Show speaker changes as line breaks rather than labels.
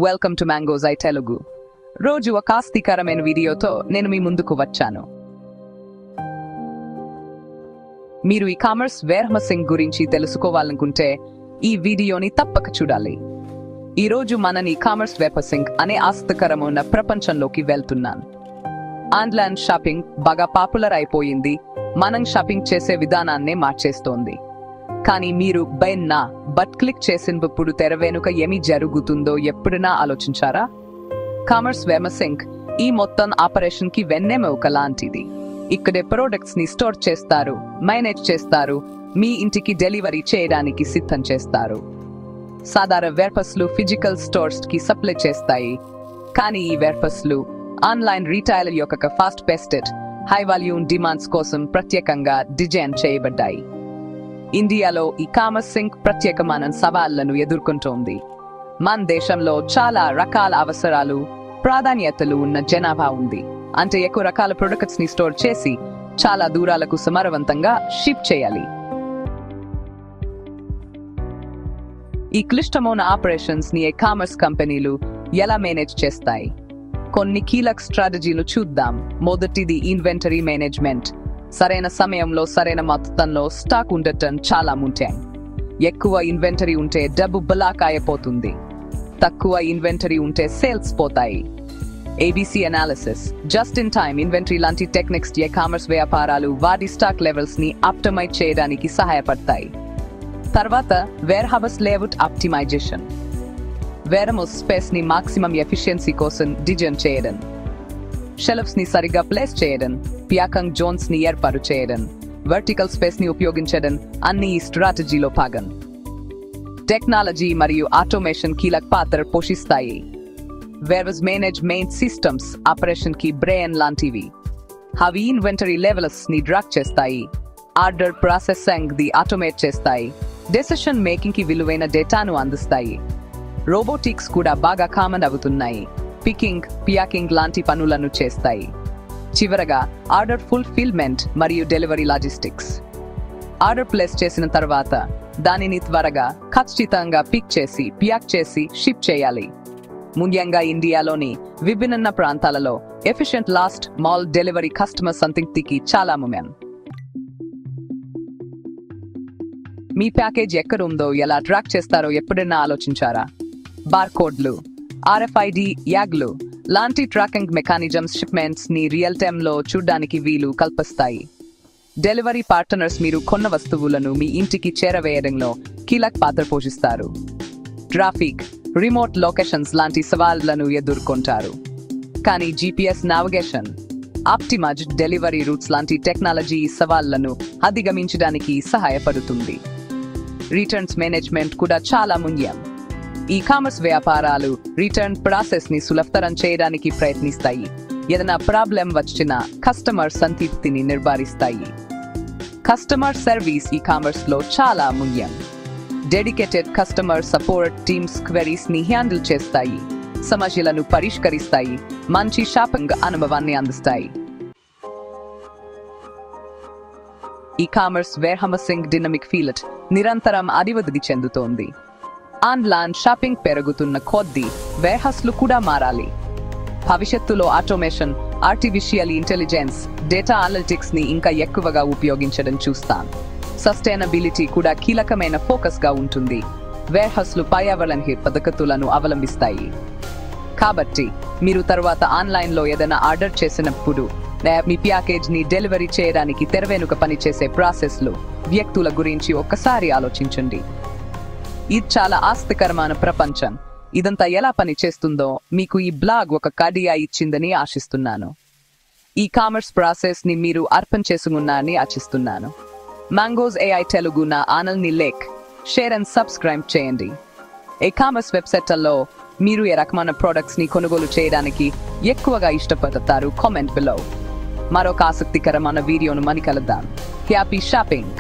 Welcome to mangoes I Telugu. రోజు ఒక ఆసక్తికరమైన వీడియోతో నేను మీ ముందుకు వచ్చాను. మీరు ఈ కామర్స్ వేర్హౌసింగ్ గురించి తెలుసుకోవాలనుకుంటే ఈ వీడియోని తప్పక చూడాలి. ఈ రోజు మనం ఈ కామర్స్ వేర్హౌసింగ్ అనే ఆసక్తికరమైన ప్రపంచంలోకి వెళ్తున్నాను. ఆన్లైన్ షాపింగ్ బాగా పాపులర్ అయిపోయింది. మనం షాపింగ్ చేసే విధానాన్నే మార్చేస్తోంది. కానీ మీరు బట్ క్లిక్ చేసినప్పుడు తెర వెనుక ఏమి జరుగుతుందో ఎప్పుడైనా ఆలోచించారా? కామర్స్ వేర్హౌసింగ్ ఈ మొత్తం ఆపరేషన్ కి వెన్నెముక లాంటిది. ఇక్కడే ప్రొడక్ట్స్ ని స్టోర్ చేస్తారు, మేనేజ్ చేస్తారు, మీ ఇంటికి డెలివరీ చేయడానికి సిద్ధం చేస్తారు. సాధారణ వేర్హౌస్లు ఫిజికల్ స్టోర్స్ కి సప్లై చేస్తాయి. కానీ ఈ వేర్హౌస్లు ఆన్లైన్ రీటైలర్ యొక్క fast pasted high volume demands కోసం ప్రత్యేకంగా డిజైన్ చేయబడ్డాయి. ఇండియాలో ఈ కామర్సింగ్ ప్రత్యేకమైన సవాళ్లను ఎదుర్కొంటోంది. మన దేశంలో చాలా రకాల అవసరాలు, ప్రాధాన్యతలు ఉన్న జనాభా ఉంది. అంటే ఎక్కువ రకాల ప్రొడక్ట్స్ ని స్టోర్ చేసి చాలా దూరాలకు సమర్థవంతంగా షిప్ చేయాలి. ఈ క్లిష్టమైన ఆపరేషన్స్ ని కామర్స్ కంపెనీలు ఎలా మేనేజ్ చేస్తాయి? కొన్ని కీలక స్ట్రాటజీలు చూద్దాం. మొదటిది ఇన్వెంటరీ మేనేజ్మెంట్. సరైన సమయంలో సరైన మొత్తంలో స్టాక్ ఉండటం చాలా ముఖ్యం. ఎక్కువ ఇన్వెంటరీ ఉంటే డబ్బు బ్లాక్ అయిపోతుంది. తక్కువ ఇన్వెంటరీ ఉంటే సేల్స్ పోతాయి. ABC analysis, just in time inventory లాంటి టెక్నిక్స్ కామర్స్ వ్యాపారాలు వాటి స్టాక్ లెవెల్స్ ని ఆప్టిమైజ్ చేయడానికి సహాయపడతాయి. తర్వాత warehouse layout optimisation. Warehouse space ని మాక్సిమం ఎఫిషియన్సీ కోసం డిజైన్ చేయడం, షెల్ఫ్స్ ని సరిగ్గా ప్లేస్ చేయడం, ప్యాకింగ్ జోన్స్ ని ఏర్పాటు చేయడం, వర్టికల్ స్పేస్ ని ఉపయోగించడం అన్ని ఈ స్ట్రాటజీలో భాగం. టెక్నాలజీ మరియు ఆటోమేషన్ కీలక పాత్ర పోషిస్తాయి. వేర్హౌస్ మేనేజ్మెంట్ సిస్టమ్స్ ఆపరేషన్ కి బ్రెయిన్ లాంటివి. అవి ఇన్వెంటరీ లెవెల్స్ ని ట్రాక్ చేస్తాయి, ఆర్డర్ ప్రాసెసింగ్ ది ఆటోమేట్ చేస్తాయి, డెసిషన్ మేకింగ్ కి విలువైన డేటాను అందిస్తాయి. రోబోటిక్స్ కూడా బాగా కామన్ అవుతున్నాయి. పికింగ్, ప్యాకింగ్ లాంటి పనులను చేస్తాయి. చివరగా ఆర్డర్ ఫుల్ఫిల్మెంట్ మరియు డెలివరీ లాజిస్టిక్స్. ఆర్డర్ ప్లేస్ చేసిన తర్వాత దానిని త్వరగా ఖచ్చితంగా పిక్ చేసి ప్యాక్ చేసి షిప్ చేయాలి. ముఖ్యంగా ఇండియాలోని విభిన్న ప్రాంతాలలో efficient last mile delivery customer సంతృప్తికి చాలా ముఖ్యం. మీ ప్యాకేజ్ ఎక్కడుందో ఎలా ట్రాక్ చేస్తారో ఎప్పుడైనా ఆలోచించారా? బార్కోడ్లు, RFID యాగ్లు లాంటి ట్రాకింగ్ మెకానిజమ్స్ షిప్మెంట్స్ ని రియల్ టైమ్ లో చూడడానికి వీలు కల్పిస్తాయి. డెలివరీ పార్ట్నర్స్ మీరు కొన్న వస్తువులను మీ ఇంటికి చేరవేయడంలో కీలక పాత్ర పోషిస్తారు. ట్రాఫిక్, రిమోట్ లొకేషన్స్ లాంటి సవాళ్లను ఎదుర్కొంటారు. కానీ GPS navigation, optimised delivery roots లాంటి టెక్నాలజీ సవాళ్లను అధిగమించడానికి సహాయపడుతుంది. రిటర్న్స్ మేనేజ్మెంట్ కూడా చాలా ముఖ్యం. ఈ కామర్స్ వ్యాపారాలు రిటర్న్ ప్రాసెస్ ని సులభతరం చేయడానికి ప్రయత్నిస్తాయి. ఏదైనా ప్రాబ్లం వచ్చినా కస్టమర్ సంతృప్తిని నిర్ధారిస్తాయి. కస్టమర్ సర్వీస్ ఈ కామర్స్ లో చాలా ముఖ్యం. Dedicated customer support teams queries ని హ్యాండిల్ చేస్తాయి, సమస్యలను పరిష్కరిస్తాయి, మంచి షాపింగ్ అనుభవాన్ని అందిస్తాయి. E commerce warehousing dynamic field నిరంతరం అభివృద్ధి చెందుతోంది. ఆన్లైన్ షాపింగ్ పెరుగుతున్న కొద్దీ వేర్హౌస్లు కూడా మారాలి. భవిష్యత్తులో automation, artificial intelligence, data analytics ని ఇంకా ఎక్కువగా ఉపయోగించడం చూస్తాం. సస్టైనబిలిటీ కూడా కీలకమైన ఫోకస్ గా ఉంటుంది. వేర్హౌస్లు పర్యావరణ పద్ధతులను అవలంబిస్తాయి. కాబట్టి మీరు తర్వాత ఆన్లైన్ లో ఏదైనా ఆర్డర్ చేసినప్పుడు మీ ప్యాకేజ్ ని డెలివరీ చేయడానికి తెర వెనుక పనిచేసే ప్రాసెస్లు, వ్యక్తుల గురించి ఒక్కసారి ఆలోచించండి. ఇది చాలా ఆసక్తికరమైన ప్రపంచం. ఇదంతా ఎలా పని చేస్తుందో మీకు ఈ బ్లాగ్ ఒక ఐడియా ఇచ్చిందని ఆశిస్తున్నాను. ఈ కామర్స్ ప్రాసెస్ ని మీరు అర్థం చేసుకున్నారని ఆశిస్తున్నాను. మ్యాంగోస్ AI తెలుగు నా ఛానల్ ని లైక్, షేర్ అండ్ సబ్స్క్రైబ్ చేయండి. ఈ కామర్స్ వెబ్సైట్లలో మీరు ఏ రకమైన ప్రొడక్ట్స్ ని కొనుగోలు చేయడానికి ఎక్కువగా ఇష్టపడతారు? Comment below. మరొక ఆసక్తికరమైన వీడియోను మళ్ళీ కలుద్దాం. Happy shopping.